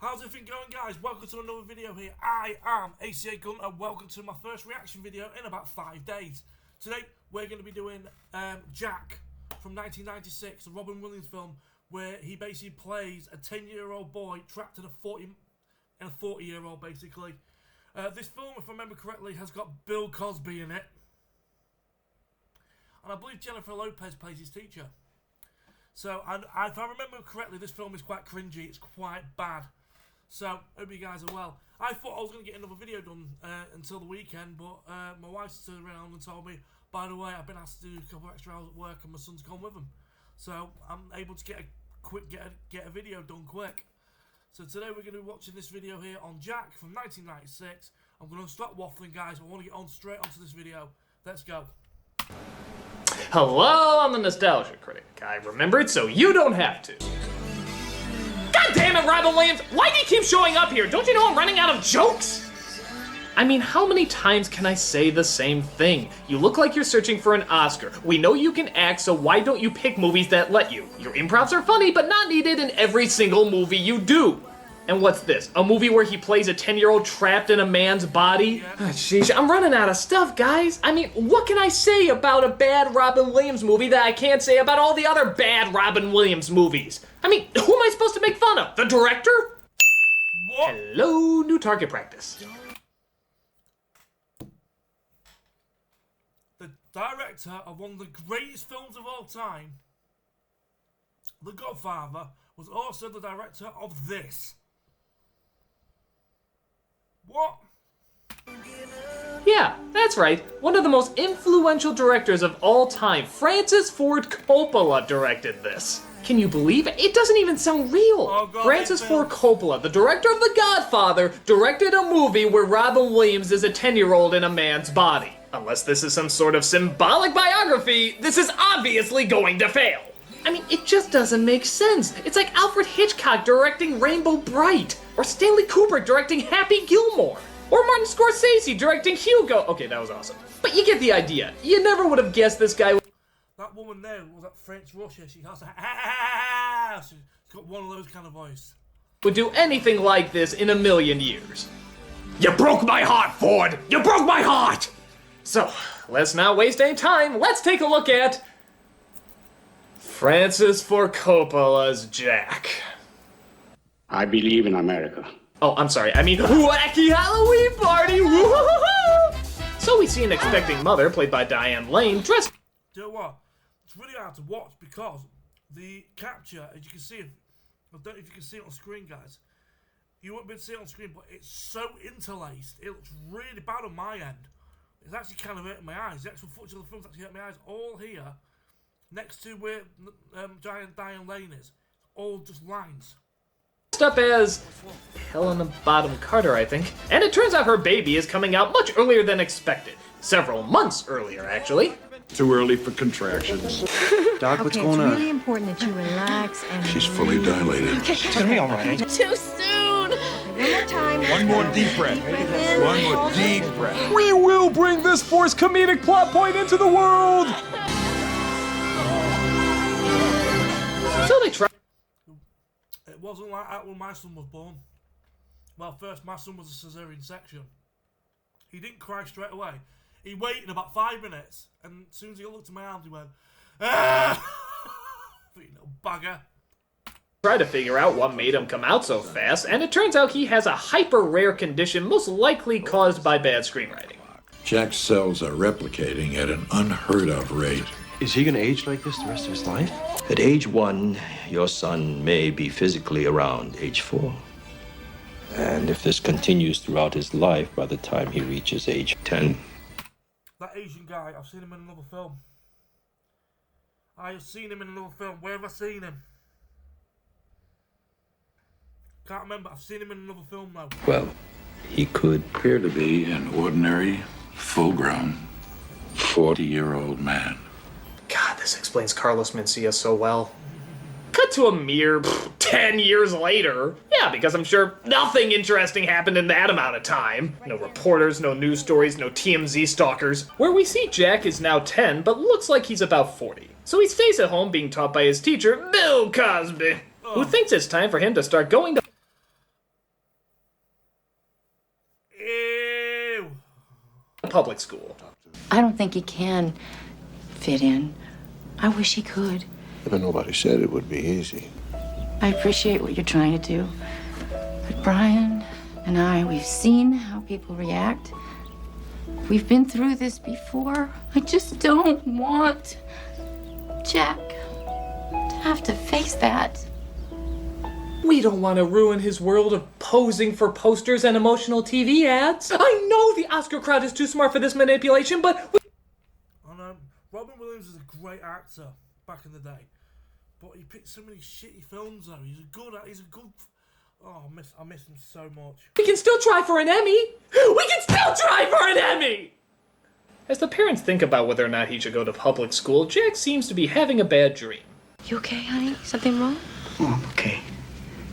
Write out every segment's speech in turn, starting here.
How's everything going, guys? Welcome to another video here. I am ACA Guenter. Welcome to my first reaction video in about 5 days. Today we're going to be doing Jack from 1996, a Robin Williams film where he basically plays a 10-year-old boy trapped in a 40-year-old basically. This film, if I remember correctly, has got Bill Cosby in it, and I believe Jennifer Lopez plays his teacher. So, if I remember correctly, this film is quite cringy. It's quite bad. So, hope you guys are well. I thought I was going to get another video done until the weekend, but my wife's turned around and told me, by the way, I've been asked to do a couple of extra hours at work and my son's gone with him. So, I'm able to get a video done quick. So, today we're going to be watching this video here on Jack from 1996. I'm going to stop waffling, guys. I want to get on straight onto this video. Let's go. Hello, I'm the Nostalgia Critic. I remembered so you don't have to. God damn it, Robin Williams! Why do you keep showing up here? Don't you know I'm running out of jokes? I mean, how many times can I say the same thing? You look like you're searching for an Oscar. We know you can act, so why don't you pick movies that let you? Your improvs are funny, but not needed in every single movie you do. And what's this? A movie where he plays a 10-year-old trapped in a man's body? Sheesh, I'm running out of stuff, guys. I mean, what can I say about a bad Robin Williams movie that I can't say about all the other bad Robin Williams movies? I mean, who am I supposed to make fun of? The director? What? Hello, new target practice. The director of one of the greatest films of all time, The Godfather, was also the director of this. What? Yeah, that's right. One of the most influential directors of all time, Francis Ford Coppola, directed this. Can you believe it? It doesn't even sound real. Oh, God, Francis Ford Coppola, the director of The Godfather, directed a movie where Robin Williams is a 10-year-old in a man's body. Unless this is some sort of symbolic biography, this is obviously going to fail. I mean, it just doesn't make sense. It's like Alfred Hitchcock directing Rainbow Bright, or Stanley Kubrick directing Happy Gilmore, or Martin Scorsese directing Hugo. Okay, that was awesome. But you get the idea. You never would have guessed this guy. That woman there was that French Russia. She has she's got one of those kind of voice. Would do anything like this in a million years. You broke my heart, Ford! You broke my heart! So, let's not waste any time. Let's take a look at Francis Ford Coppola's Jack. I believe in America. Oh, I'm sorry. I mean, wacky Halloween party! Woo-hoo-hoo-hoo! So we see an expecting mother, played by Diane Lane, dressed. Do you know what? It's really hard to watch because the capture, as you can see, I don't know if you can see it on screen, guys. You won't be able to see it on screen, but it's so interlaced. It looks really bad on my end. It's actually kind of hurting my eyes. The actual footage of the film's actually hurting my eyes. All here, next to where Diane Lane is, all just lines. Up as Helena Bonham Carter, I think. And it turns out her baby is coming out much earlier than expected. Several months earlier, actually. Too early for contractions. Doc, what's going on? It's really important that you relax and She's fully dilated. It's gonna be all right. Too soon. Okay, one more time. One more deep breath. Breathe in. One more deep breath. We will bring this Force comedic plot point into the world! So they try. It wasn't like that when my son was born. Well, first, my son was a cesarean section. He didn't cry straight away. He waited about 5 minutes, and as soon as he looked at my arms, he went, "Ah!" You little bugger. Try to figure out what made him come out so fast, and it turns out he has a hyper-rare condition most likely caused by bad screenwriting. Jack's cells are replicating at an unheard of rate. Is he gonna age like this the rest of his life? At age 1, your son may be physically around age 4. And if this continues throughout his life, by the time he reaches age 10... That Asian guy, I've seen him in another film. I have seen him in another film. Where have I seen him? Can't remember. I've seen him in another film now. Well, he could Appear to be an ordinary, full-grown, 40-year-old man. God, this explains Carlos Mencia so well. Cut to a mere 10 years later. Yeah, because I'm sure nothing interesting happened in that amount of time. No reporters, no news stories, no TMZ stalkers. Where we see Jack is now 10, but looks like he's about 40. So he stays at home being taught by his teacher, Bill Cosby, who thinks it's time for him to start going to... public school. I don't think he can fit in. I wish he could. But nobody said it would be easy. I appreciate what you're trying to do. But Brian and I, we've seen how people react. We've been through this before. I just don't want Jack to have to face that. We don't want to ruin his world of posing for posters and emotional TV ads. I know the Oscar crowd is too smart for this manipulation, but... I know. Robin Williams is a great actor back in the day. But he picked so many shitty films though. He's a good... Oh, I miss him so much. We can still try for an Emmy! We can still try for an Emmy! As the parents think about whether or not he should go to public school, Jack seems to be having a bad dream. You okay, honey? Something wrong? Oh, I'm okay.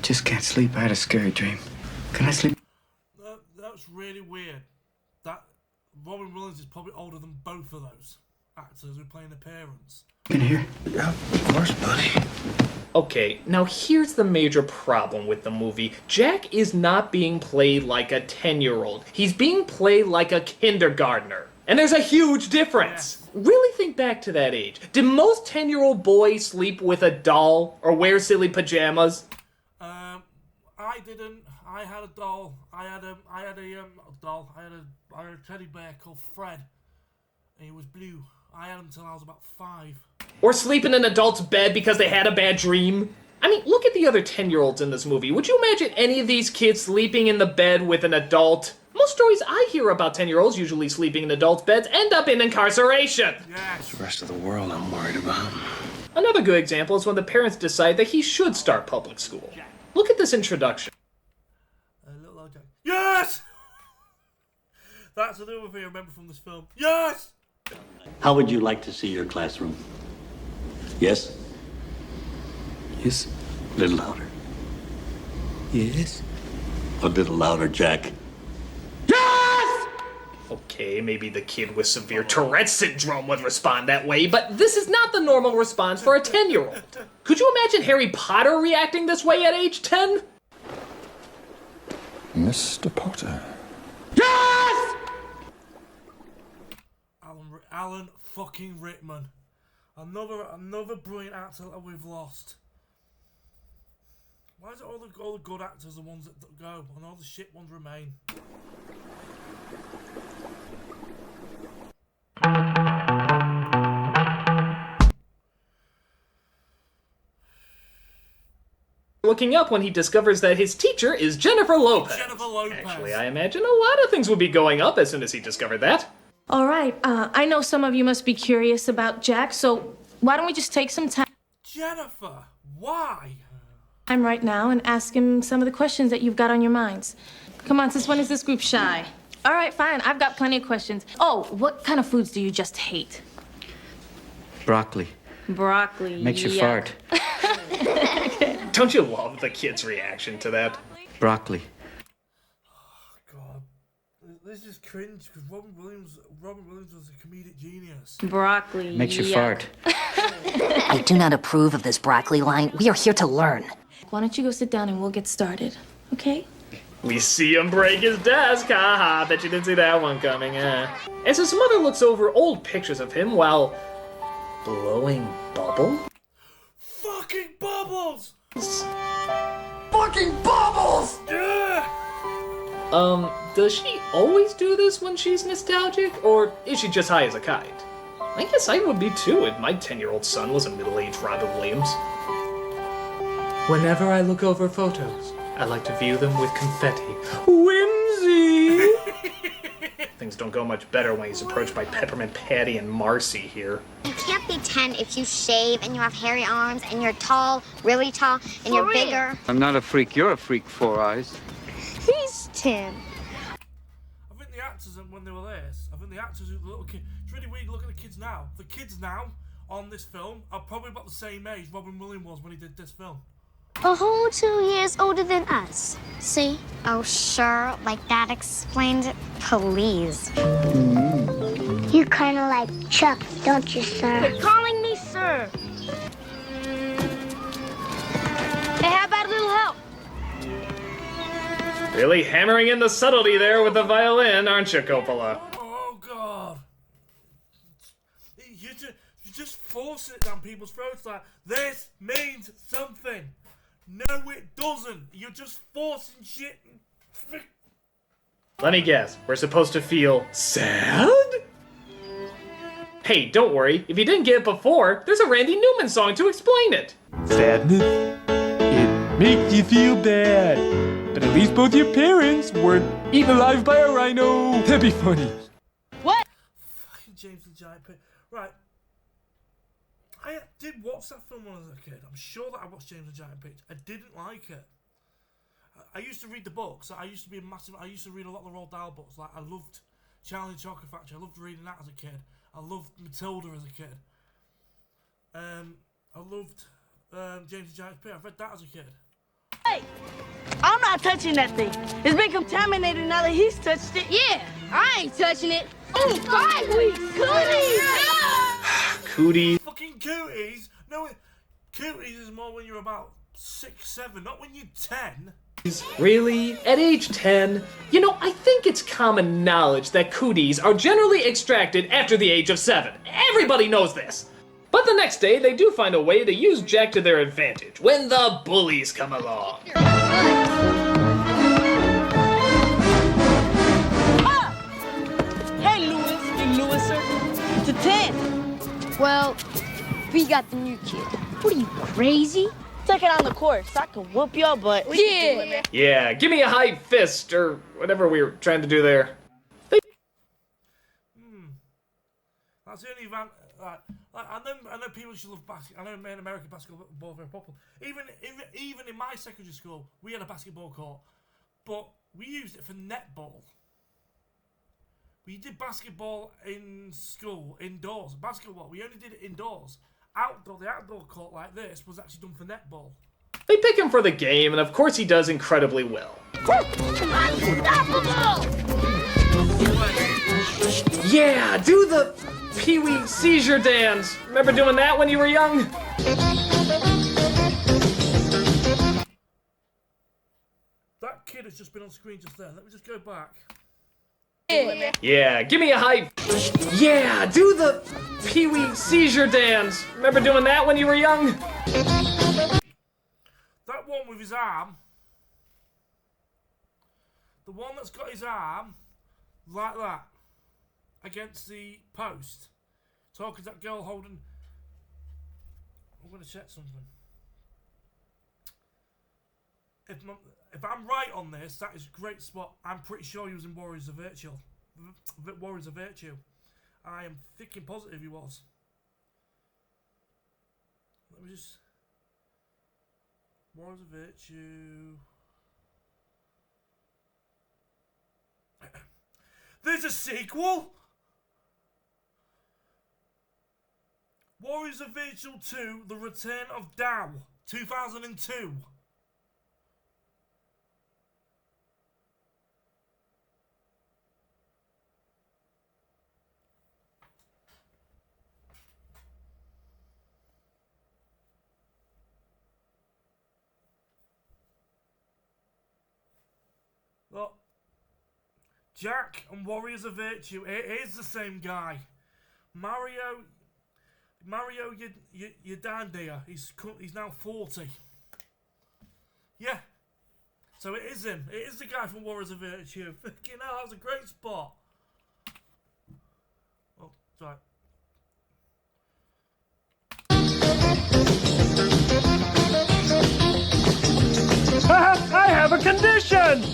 Just can't sleep. I had a scary dream. Can I sleep? That's really weird. That Robin Williams is probably older than both of those actors who play the parents. In here? Yeah, of course, buddy. Okay, now here's the major problem with the movie. Jack is not being played like a 10-year-old. He's being played like a kindergartner. And there's a huge difference. Yes. Really think back to that age. Did most 10-year-old boys sleep with a doll or wear silly pajamas? I didn't. I had a doll. I had a doll. I had a teddy bear called Fred. And he was blue. I had him until I was about 5. Or sleep in an adult's bed because they had a bad dream? I mean, look at the other 10-year-olds in this movie. Would you imagine any of these kids sleeping in the bed with an adult? Most stories I hear about 10-year-olds usually sleeping in adults' beds end up in incarceration. Yes. It's the rest of the world I'm worried about. Another good example is when the parents decide that he should start public school. Look at this introduction. Little old Jack. Yes! That's another thing I remember from this film. Yes! How would you like to see your classroom? Yes? Yes. A little louder. Yes. A little louder, Jack. Okay, maybe the kid with severe Tourette's syndrome would respond that way, but this is not the normal response for a 10-year-old. Could you imagine Harry Potter reacting this way at age 10? Mr. Potter. Yes! Alan fucking Rickman. Another brilliant actor that we've lost. Why is it all the good actors the ones that go and all the shit ones remain? Looking up when he discovers that his teacher is Jennifer Lopez. Jennifer Lopez. Actually, I imagine a lot of things would be going up as soon as he discovered that. All right, I know some of you must be curious about Jack, so why don't we just take some time Jennifer, why? right now and ask him some of the questions that you've got on your minds. Come on, since when is this group shy? All right, fine, I've got plenty of questions. Oh, what kind of foods do you just hate? Broccoli. Broccoli. Makes you fart. Don't you love the kid's reaction to that? Broccoli. God, this is cringe because Robin Williams was a comedic genius. Broccoli. Makes you fart. I do not approve of this broccoli line. We are here to learn. Why don't you go sit down and we'll get started, okay? We see him break his desk. Haha, bet you didn't see that one coming, As his mother looks over old pictures of him while blowing bubble? Fucking bubbles! Fucking bubbles! Yeah! Does she always do this when she's nostalgic, or is she just high as a kite? I guess I would be too if my 10-year-old son was a middle-aged Robin Williams. Whenever I look over photos, I like to view them with confetti. Whimsy! Things don't go much better when he's approached by Peppermint Patty and Marcy here. You can't be 10 if you shave and you have hairy arms and you're tall, really tall, and you're bigger. I'm not a freak. You're a freak, Four Eyes. He's 10. I think the actors, when they were this, I think the actors who the little kid. It's really weird. Look at the kids now. The kids now on this film are probably about the same age Robin Williams was when he did this film. A whole 2 years older than us. See? Oh, sure. Like that explains it. Please. You kind of like Chuck, don't you, sir? Quit calling me sir. Hey, how about a little help? Really hammering in the subtlety there with the violin, aren't you, Coppola? Oh, God. just forcing it down people's throats like, this means something. No, it doesn't. You're just forcing shit. Let me guess. We're supposed to feel sad? Hey, don't worry. If you didn't get it before, there's a Randy Newman song to explain it. Sadness, it makes you feel bad. But at least both your parents weren't eaten alive by a rhino. That'd be funny. What? Fucking James the Giant Peach. Right. I did watch that film when I was a kid. I'm sure that I watched James the Giant Peach. I didn't like it. I used to read the books. I used to be a massive. I used to read a lot of the Roald Dahl books. Like I loved Charlie and the Chocolate Factory. I loved reading that as a kid. I loved Matilda as a kid. I loved James the Giant Peach. I read that as a kid. Hey, I'm not touching that thing. It's been contaminated now that he's touched it. Yeah, I ain't touching it. Only 5 weeks. Cooties. Cooties. Fucking cooties. No, cooties is more when you're about 6, 7, not when you're 10. Really? At age 10? You know, I think it's common knowledge that cooties are generally extracted after the age of 7. Everybody knows this. But the next day, they do find a way to use Jack to their advantage when the bullies come along. Hey, Louis, you Lewiser. To 10. Well, we got the new kid. What are you, crazy? Take it on the course. I can whoop your butt. Yeah. Yeah, give me a high fist, or whatever we were trying to do there. That's the only event. I know people should love basketball. I know in American basketball is very popular. Even in my secondary school, we had a basketball court, but we used it for netball. We did basketball in school, indoors. Basketball, we only did it indoors. The outdoor court like this was actually done for netball. They pick him for the game, and of course he does incredibly well. Unstoppable! Yeah, do the Pee-wee seizure dance. Remember doing that when you were young? That kid has just been on screen just there. Let me just go back. Yeah, give me a high... Yeah, do the Pee-wee seizure dance. Remember doing that when you were young? That one with his arm. The one that's got his arm like that against the post. Talking to that girl holding... I'm going to check something. If I'm right on this, that is a great spot. I'm pretty sure he was in Warriors of Virtue. Warriors of Virtue. I am freaking positive he was. Let me just... Warriors of Virtue... There's a sequel! Warriors of Virtue 2, The Return of Tao, 2002. Look, Jack and Warriors of Virtue, it is the same guy. Mario, you're down there. He's now 40. Yeah. So it is him. It is the guy from Warriors of Virtue. Fucking hell, that was a great spot. Oh, sorry. I have a condition!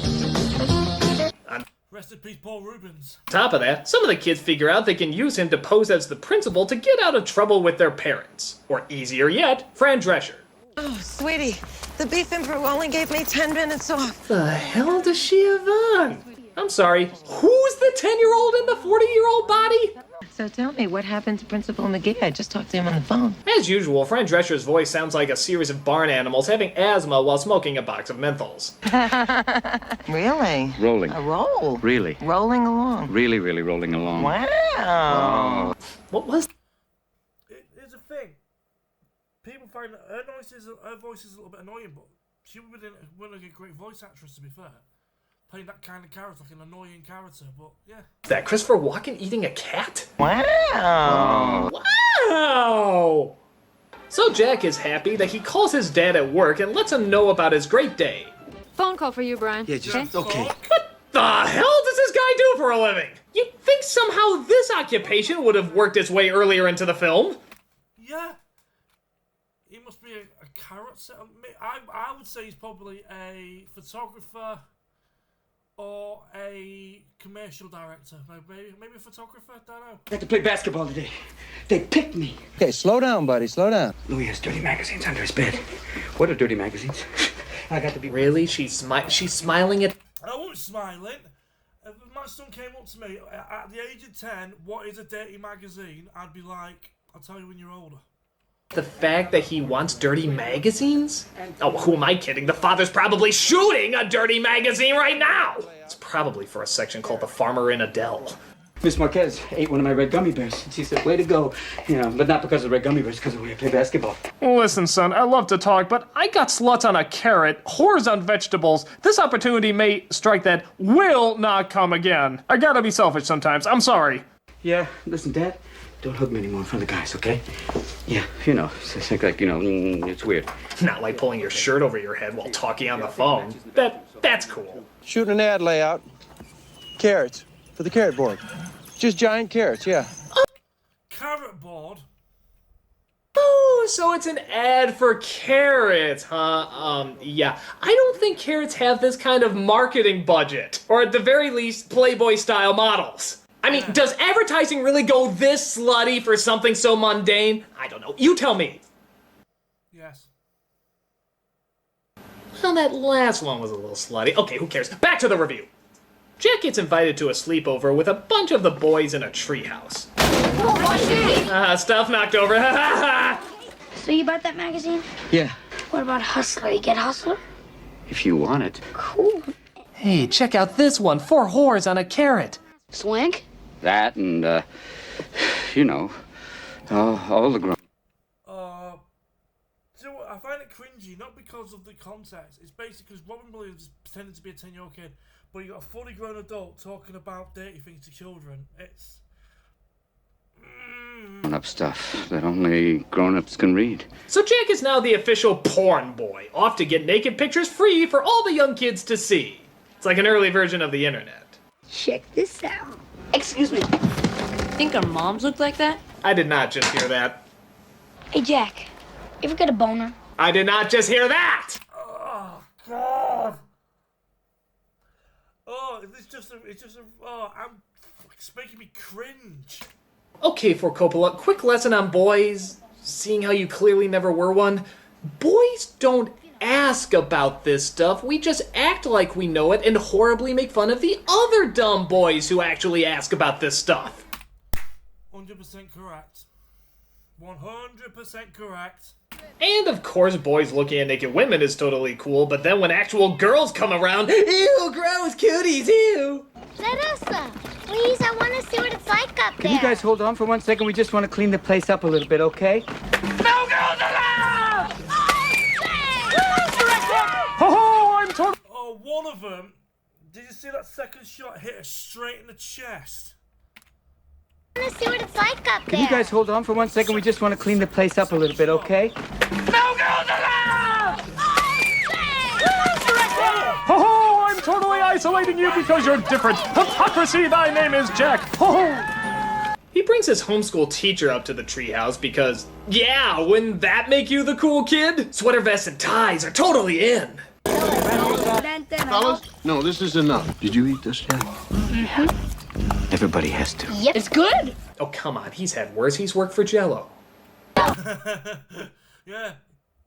Rest in peace, Paul Rubens. Top of that, some of the kids figure out they can use him to pose as the principal to get out of trouble with their parents. Or easier yet, Fran Drescher. Oh, sweetie, the beef and brew only gave me 10 minutes off. The hell does she have on? I'm sorry, who's the 10-year-old in the 40-year-old body? So tell me, what happened to Principal McGee? I just talked to him on the phone. As usual, Fran Drescher's voice sounds like a series of barn animals having asthma while smoking a box of menthols. Really? Rolling. A roll? Really? Rolling along. Really, really rolling along. Wow. What was... Here's the thing. People find that her voice is a little bit annoying, but she would have been a great voice actress, to be fair. playing that kind of character, like an annoying character. But yeah. Is that Christopher Walken eating a cat? Wow. Wow! So Jack is happy that he calls his dad at work and lets him know about his great day. Phone call for you, Brian. Yeah, just okay. What the hell does this guy do for a living? You'd think somehow this occupation would have worked its way earlier into the film. Yeah. He must be a character. I would say he's probably a photographer or a commercial director. Maybe a photographer, don't know. I had to play basketball today. They picked me. Okay, slow down, buddy, slow down. Louis has dirty magazines under his bed. What are dirty magazines? I got to be... Really? She's smiling at... I wasn't smiling. If my son came up to me at the age of 10, what is a dirty magazine? I'd be like, I'll tell you when you're older. The fact that he wants dirty magazines? Oh, who am I kidding? The father's probably shooting a dirty magazine right now! It's probably for a section called The Farmer in Adele. Miss Marquez ate one of my red gummy bears, and she said, way to go. You know, but not because of the red gummy bears, because of the way I play basketball. Listen, son, I love to talk, but I got sluts on a carrot, whores on vegetables. This opportunity may strike that will not come again. I gotta be selfish sometimes. I'm sorry. Yeah, listen, Dad, don't hug me anymore in front of the guys, okay? Yeah, you know, it's like, you know, it's weird. Not like pulling your shirt over your head while talking on the phone. That's cool. Shooting an ad layout. Carrots. For the carrot board. Just giant carrots, yeah. Carrot board? Oh, so it's an ad for carrots, huh? Yeah. I don't think carrots have this kind of marketing budget. Or at the very least, Playboy-style models. I mean, does advertising really go this slutty for something so mundane? I don't know. You tell me. Yes. Well, that last one was a little slutty. Okay, who cares? Back to the review. Jack gets invited to a sleepover with a bunch of the boys in a treehouse. Stuff knocked over. So you bought that magazine? Yeah. What about Hustler? You get Hustler? If you want it. Cool. Hey, check out this one. 4 whores on a carrot. Swank? That and, you know, all the grown. So I find it cringy, not because of the context. It's basically because Robin Williams is pretending to be a 10-year-old kid, but you got a fully grown adult talking about dirty things to children. It's... Grown-up stuff that only grown-ups can read. So Jack is now the official porn boy, off to get naked pictures free for all the young kids to see. It's like an early version of the internet. Check this out. Excuse me. Think our moms look like that? I did not just hear that. Hey, Jack. You ever get a boner? I did not just hear that! Oh, God! Oh, it's making me cringe. Okay, for Coppola, quick lesson on boys, seeing how you clearly never were one. Boys don't ask about this stuff, we just act like we know it and horribly make fun of the other dumb boys who actually ask about this stuff. 100% correct. 100% correct. And of course, boys looking at naked women is totally cool, but then when actual girls come around, ew, gross cooties, ew! Larissa, please, I want to see what it's like up there. Can you guys hold on for 1 second? We just want to clean the place up a little bit, okay? No girls allowed! Oh, I'm totally... Oh, one of them, did you see that second shot hit her straight in the chest? I want to see what it's like up there. Can you guys hold on for 1 second? We just want to clean the place up a little bit, okay? No girls allowed! Oh, I'm totally isolating you because you're different. Hypocrisy, thy name is Jack. Oh. He brings his homeschool teacher up to the treehouse because, yeah, wouldn't that make you the cool kid? Sweater vests and ties are totally in. Fellas, no, this is enough. Did you eat this, Jack? Mm-hmm. Everybody has to. Yep. It's good. Oh, come on, he's had worse. He's worked for Jell-O. Yeah,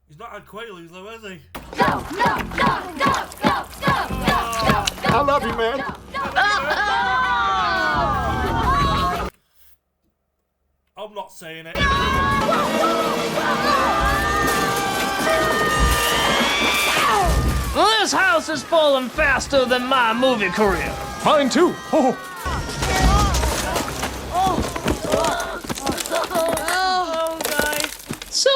he's not had Quaaludes though, has he? Go, go, go, go, go, go, go, go, go. I love you, man. I'm not saying it. This house is falling faster than my movie career. Mine too. Oh. So,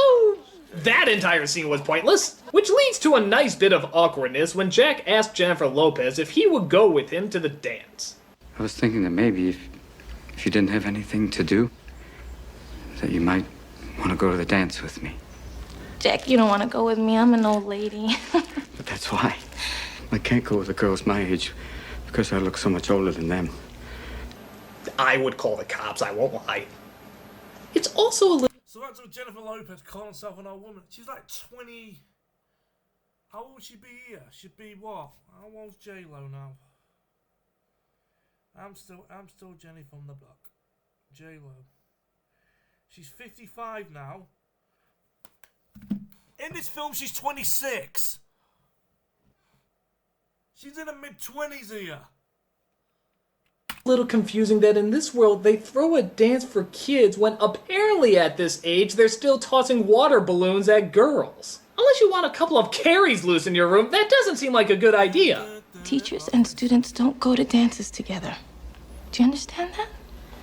that entire scene was pointless. Which leads to a nice bit of awkwardness when Jack asked Jennifer Lopez if he would go with him to the dance. I was thinking that maybe if you didn't have anything to do, that you might want to go to the dance with me. Jack, you don't want to go with me. I'm an old lady. But that's why. I can't go with the girls my age because I look so much older than them. I would call the cops, I won't lie. It's also a little... So that's what Jennifer Lopez calling herself an old woman. She's like 20... How old would she be here? She'd be what? How old's J-Lo now? I'm still Jenny from the block. J-Lo. She's 55 now. In this film, she's 26. She's in her mid-20s here. Little confusing that in this world they throw a dance for kids when apparently at this age they're still tossing water balloons at girls. Unless you want a couple of Carries loose in your room, that doesn't seem like a good idea. Teachers and students don't go to dances together. Do you understand that?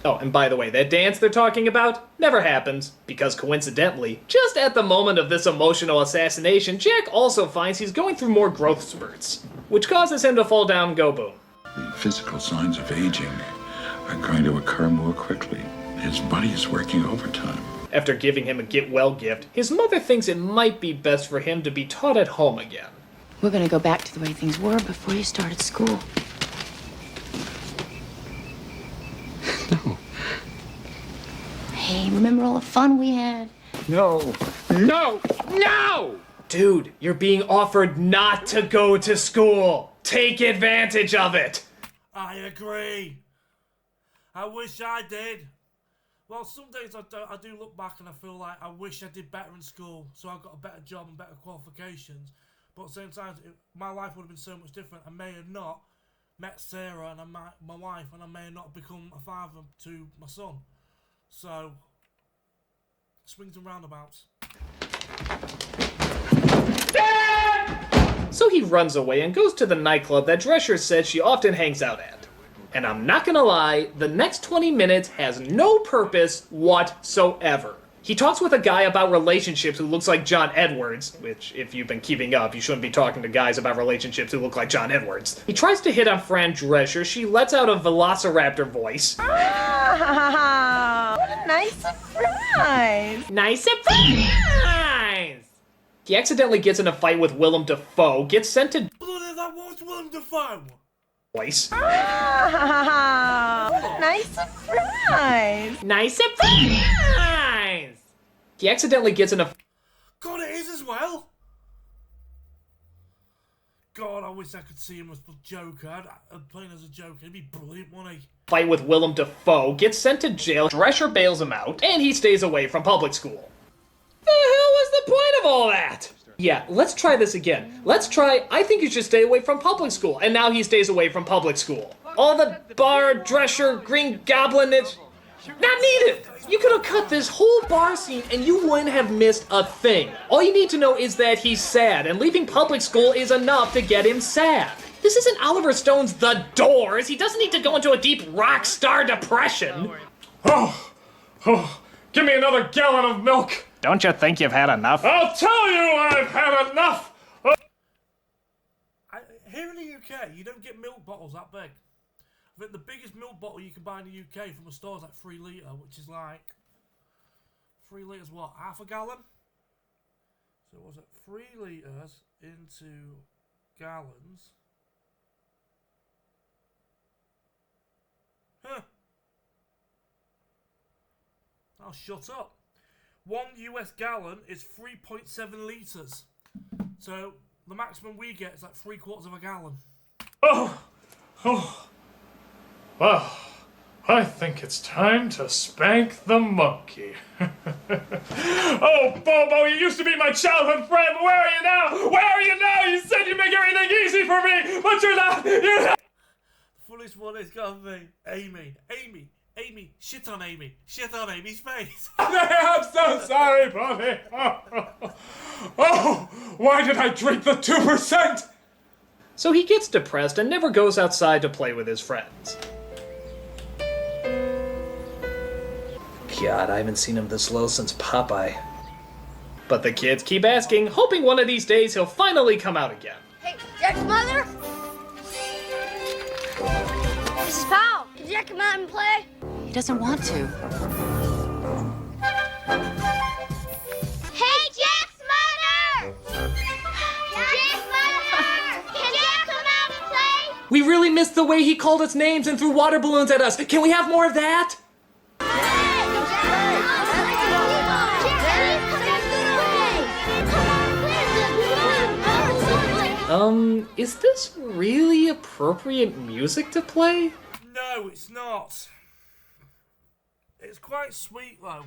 Oh, and by the way, that dance they're talking about never happens, because coincidentally, just at the moment of this emotional assassination, Jack also finds he's going through more growth spurts, which causes him to fall down and go boom. The physical signs of aging are going to occur more quickly. His body is working overtime. After giving him a get well gift, his mother thinks it might be best for him to be taught at home again. We're gonna go back to the way things were before you started school. No. Hey, remember all the fun we had? No. No! No! Dude, you're being offered not to go to school. Take advantage of it. I agree. I wish I did. Well, some days I do look back and I feel like I wish I did better in school, so I got a better job and better qualifications. But at the same time, my life would have been so much different. I may have not met Sarah and my wife, and I may have not become a father to my son. So, swings and roundabouts. So he runs away and goes to the nightclub that Drescher says she often hangs out at. And I'm not gonna lie, the next 20 minutes has no purpose whatsoever. He talks with a guy about relationships who looks like John Edwards, which, if you've been keeping up, you shouldn't be talking to guys about relationships who look like John Edwards. He tries to hit on Fran Drescher. She lets out a velociraptor voice. Ah, what a nice surprise. Nice surprise! He accidentally gets in a fight with Willem Dafoe, gets sent to... Bloody, that was Willem Dafoe! Voice. Ah, what a nice surprise. Nice surprise! He accidentally gets in a... God, it is as well! God, I wish I could see him as the Joker. I'd playing as a Joker. He'd be brilliant, wouldn't he? Fight with Willem Dafoe, gets sent to jail, Drescher bails him out, and he stays away from public school. The hell was the point of all that? Yeah, let's try this again. Let's try, I think you should stay away from public school, and now he stays away from public school. All the bar, Drescher, Green Goblin, it's not needed. You could have cut this whole bar scene and you wouldn't have missed a thing. All you need to know is that he's sad, and leaving public school is enough to get him sad. This isn't Oliver Stone's The Doors. He doesn't need to go into a deep rock star depression. Oh, give me another gallon of milk. Don't you think you've had enough? I'll tell you I've had enough. Here in the UK, you don't get milk bottles that big. I think the biggest milk bottle you can buy in the UK from a store is like 3 litre, which is like 3 litres what? Half a gallon? So what was it? 3 litres into gallons. Huh. I'll shut up. 1 US gallon is 3.7 litres. So the maximum we get is like 3/4 of a gallon. Well, I think it's time to spank the monkey. Oh, Bobo, you used to be my childhood friend, but where are you now? Where are you now? You said you'd make everything easy for me, but you're not. You're not. The funniest one is gonna be Amy, shit on Amy. Shit on Amy's face. I'm so sorry, Bobby. Oh, why did I drink the 2%? So he gets depressed and never goes outside to play with his friends. God, I haven't seen him this low since Popeye. But the kids keep asking, hoping one of these days he'll finally come out again. Hey, Jack's mother? Mrs. Powell, can Jack come out and play? He doesn't want to. Hey, Jack's mother! Jack's mother! Can Jack come out and play? We really missed the way he called us names and threw water balloons at us. Can we have more of that? Is this really appropriate music to play? No, it's not. It's quite sweet, though.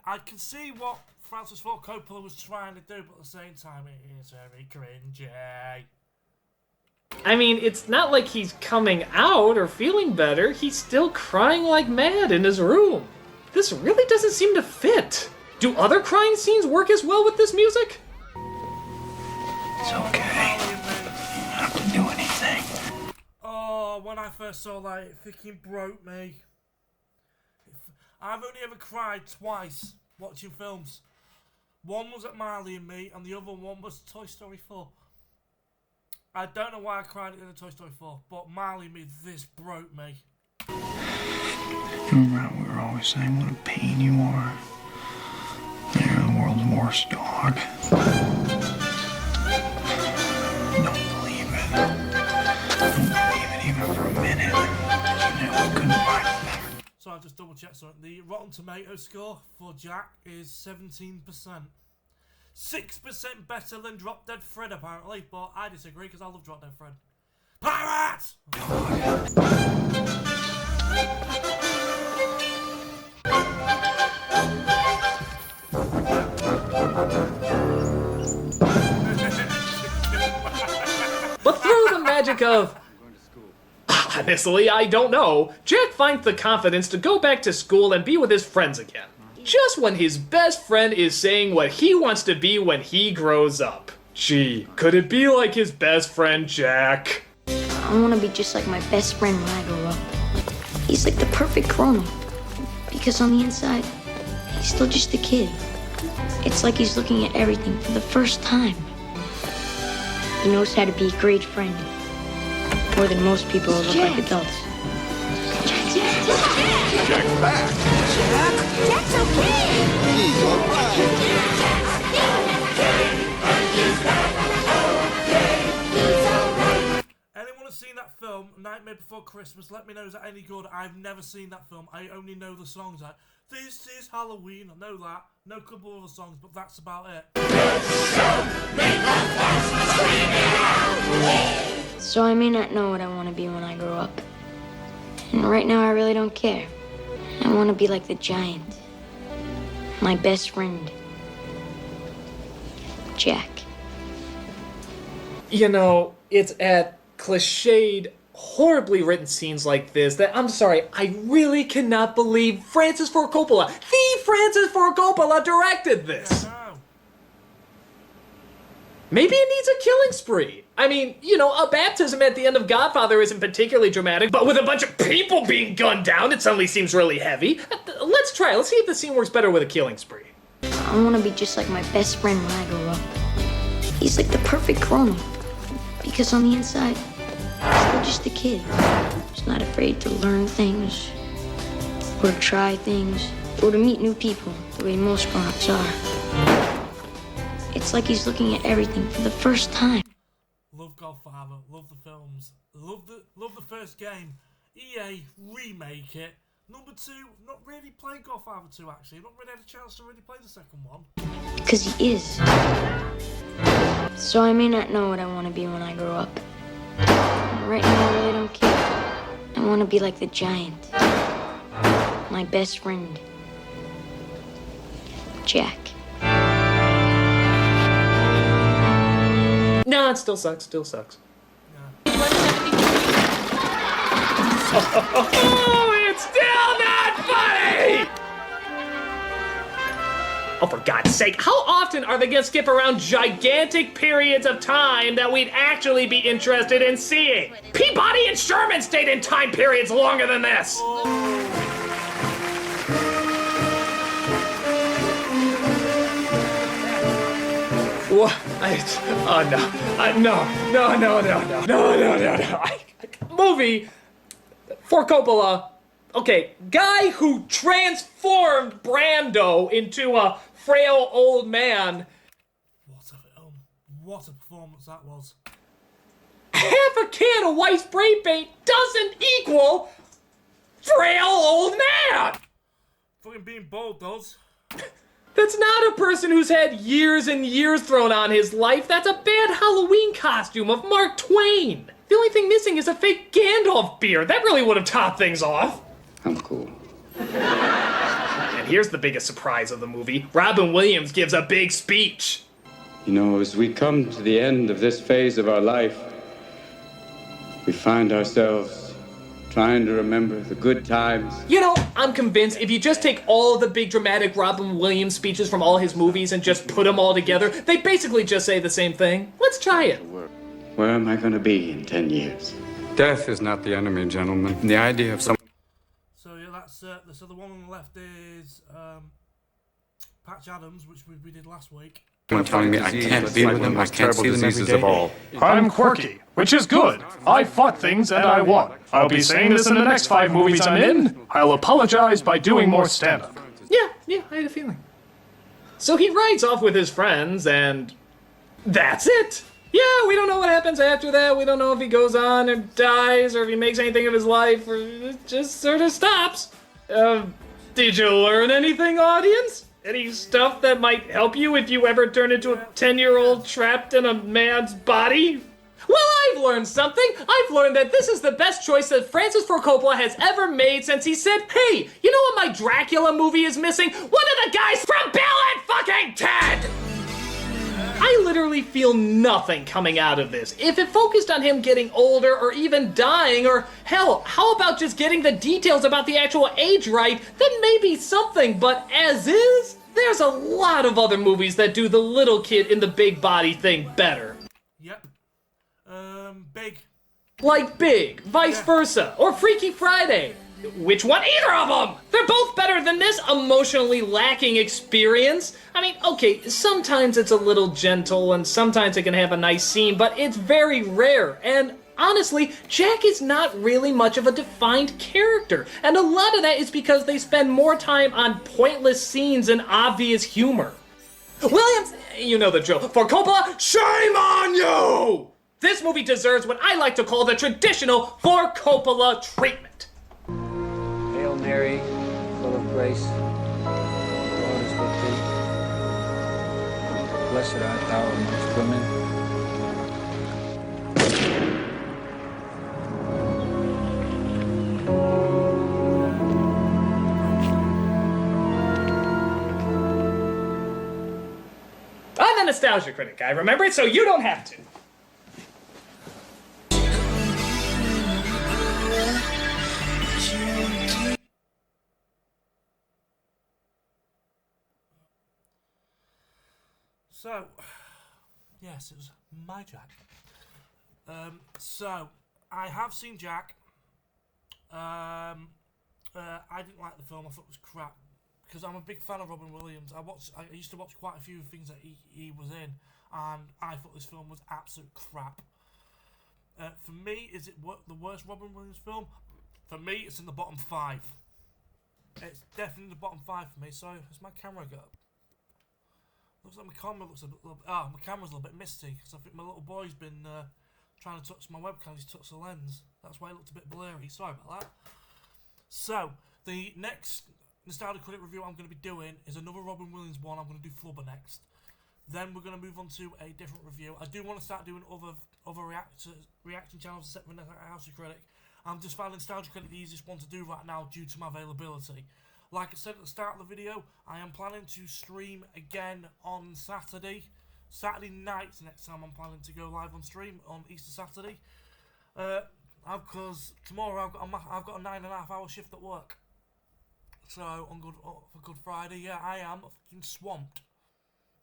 I can see what Francis Ford Coppola was trying to do, but at the same time, it is very cringy. I mean, it's not like he's coming out or feeling better. He's still crying like mad in his room. This really doesn't seem to fit. Do other crying scenes work as well with this music? It's okay. You don't have to do anything. Oh, when I first saw that, it freaking broke me. I've only ever cried twice watching films. One was at Marley and Me, and the other one was Toy Story 4. I don't know why I cried at Toy Story 4, but Marley and Me, this broke me. Remember how we were always saying what a pain you are? You're the world's worst dog. Don't believe it. Don't believe it even for a minute. You know we couldn't find it better. So I just double checked something. The Rotten Tomato score for Jack is 17%. 6% better than Drop Dead Fred, apparently, but I disagree because I love Drop Dead Fred. Pirates! But through the magic of... honestly, I don't know. Jack finds the confidence to go back to school and be with his friends again. Just when his best friend is saying what he wants to be when he grows up. Gee, could it be like his best friend Jack? I want to be just like my best friend when I grow up. He's like the perfect grown-up. Because on the inside, he's still just a kid. It's like he's looking at everything for the first time. He knows how to be a great friend. More than most people who look like adults. Jack's back! Jack? Jack's okay! He's alright! Anyone has seen that film, Nightmare Before Christmas, let me know, is that any good? I've never seen that film. I only know the songs. Like, this is Halloween, I know that. Know a couple of other songs, but that's about it. So I may not know what I want to be when I grow up. And right now I really don't care. I want to be like the giant. My best friend. Jack. You know, it's at cliched, horribly written scenes like this that, I'm sorry, I really cannot believe Francis Ford Coppola, the Francis Ford Coppola, directed this. Maybe it needs a killing spree. I mean, you know, a baptism at the end of Godfather isn't particularly dramatic, but with a bunch of people being gunned down, it suddenly seems really heavy. Let's try it. Let's see if the scene works better with a killing spree. I want to be just like my best friend when I grow up. He's like the perfect grown-up. Because on the inside, he's still just a kid. He's not afraid to learn things, or to try things, or to meet new people the way most grown-ups are. It's like he's looking at everything for the first time. Love Godfather, love the films, love the first game. EA remake it. Number 2, not really played Godfather 2 actually. Not really had a chance to really play the second one. Because he is. So I may not know what I want to be when I grow up. Right now I really don't care. I want to be like the giant. My best friend. Jack. No, it still sucks, still sucks. Oh, it's still not funny! Oh, for God's sake, how often are they gonna skip around gigantic periods of time that we'd actually be interested in seeing? Peabody and Sherman stayed in time periods longer than this! What? No. Movie for Coppola. Okay, guy who transformed Brando into a frail old man. What a film. What a performance that was. Half a can of white spray paint doesn't equal frail old man. Fucking being bold does. That's not a person who's had years and years thrown on his life. That's a bad Halloween costume of Mark Twain. The only thing missing is a fake Gandalf beard. That really would have topped things off. I'm cool. And here's the biggest surprise of the movie. Robin Williams gives a big speech. You know, as we come to the end of this phase of our life, we find ourselves trying to remember the good times. You know, I'm convinced if you just take all the big dramatic Robin Williams speeches from all his movies and just put them all together, they basically just say the same thing. Let's try it. Where am I going to be in 10 years? Death is not the enemy, gentlemen. The idea of some... So yeah, that's so the one on the left is Patch Adams, which we did last week. telling me I can't be with them, I can't see them every day. I'm quirky, which is good. I fought things and I won. I'll be saying this in the next 5 movies I'm in. I'll apologize by doing more stand-up. Yeah, I had a feeling. So he rides off with his friends and that's it. Yeah, we don't know what happens after that. We don't know if he goes on or dies or if he makes anything of his life or it just sort of stops. Did you learn anything, audience? Any stuff that might help you if you ever turn into a 10-year-old trapped in a man's body? Well, I've learned something. I've learned that this is the best choice that Francis Ford Coppola has ever made since he said, hey, you know what my Dracula movie is missing? One of the guys from Bill and fucking Ted! I literally feel nothing coming out of this. If it focused on him getting older or even dying, or hell, how about just getting the details about the actual age right, then maybe something, but as is, there's a lot of other movies that do the little kid in the big body thing better. Yep. Big. Like Big, vice versa, or Freaky Friday. Which one? Either of them! They're both better than this emotionally lacking experience. I mean, okay, sometimes it's a little gentle and sometimes it can have a nice scene, but it's very rare. And honestly, Jack is not really much of a defined character. And a lot of that is because they spend more time on pointless scenes and obvious humor. Williams, you know the drill. For Coppola, shame on you! This movie deserves what I like to call the traditional For Coppola treatment. Hail Mary, full of grace, the Lord is with thee. Blessed art thou amongst women. I'm the Nostalgia Critic. I remember it so you don't have to. So, yes, it was my Jack. So, I have seen Jack. I didn't like the film. I thought it was crap. Because I'm a big fan of Robin Williams. I used to watch quite a few things that he was in. And I thought this film was absolute crap. For me, is it the worst Robin Williams film? For me, it's in the bottom 5. It's definitely in the bottom 5 for me. So, has my camera got up? Looks like my camera looks a little bit... my camera's a little bit misty, because I think my little boy's been trying to touch my webcam. He's touched the lens. That's why it looked a bit blurry. Sorry about that. So, the next Nostalgia Critic review I'm going to be doing is another Robin Williams one. I'm going to do Flubber next. Then we're going to move on to a different review. I do want to start doing other reaction channels except for House of Critic. I'm just finding Nostalgia Critic the easiest one to do right now due to my availability. Like I said at the start of the video, I am planning to stream again on Saturday. Saturday night next time I'm planning to go live on stream on Easter Saturday. Because tomorrow I've got a 9.5 hour shift at work. So on for Good Friday, yeah, I am fucking swamped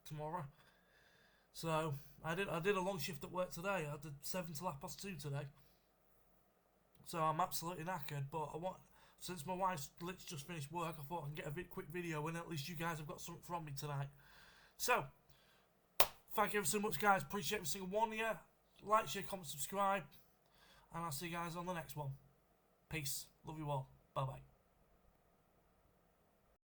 tomorrow. So I did a long shift at work today. I did 7 till 2:30 today. So I'm absolutely knackered, but since my wife's literally just finished work, I thought I can get a quick video and at least you guys have got something from me tonight. So, Thank you ever so much, guys. Appreciate every single one of you. Like, share, comment, subscribe. And I'll see you guys on the next one. Peace. Love you all. Bye-bye.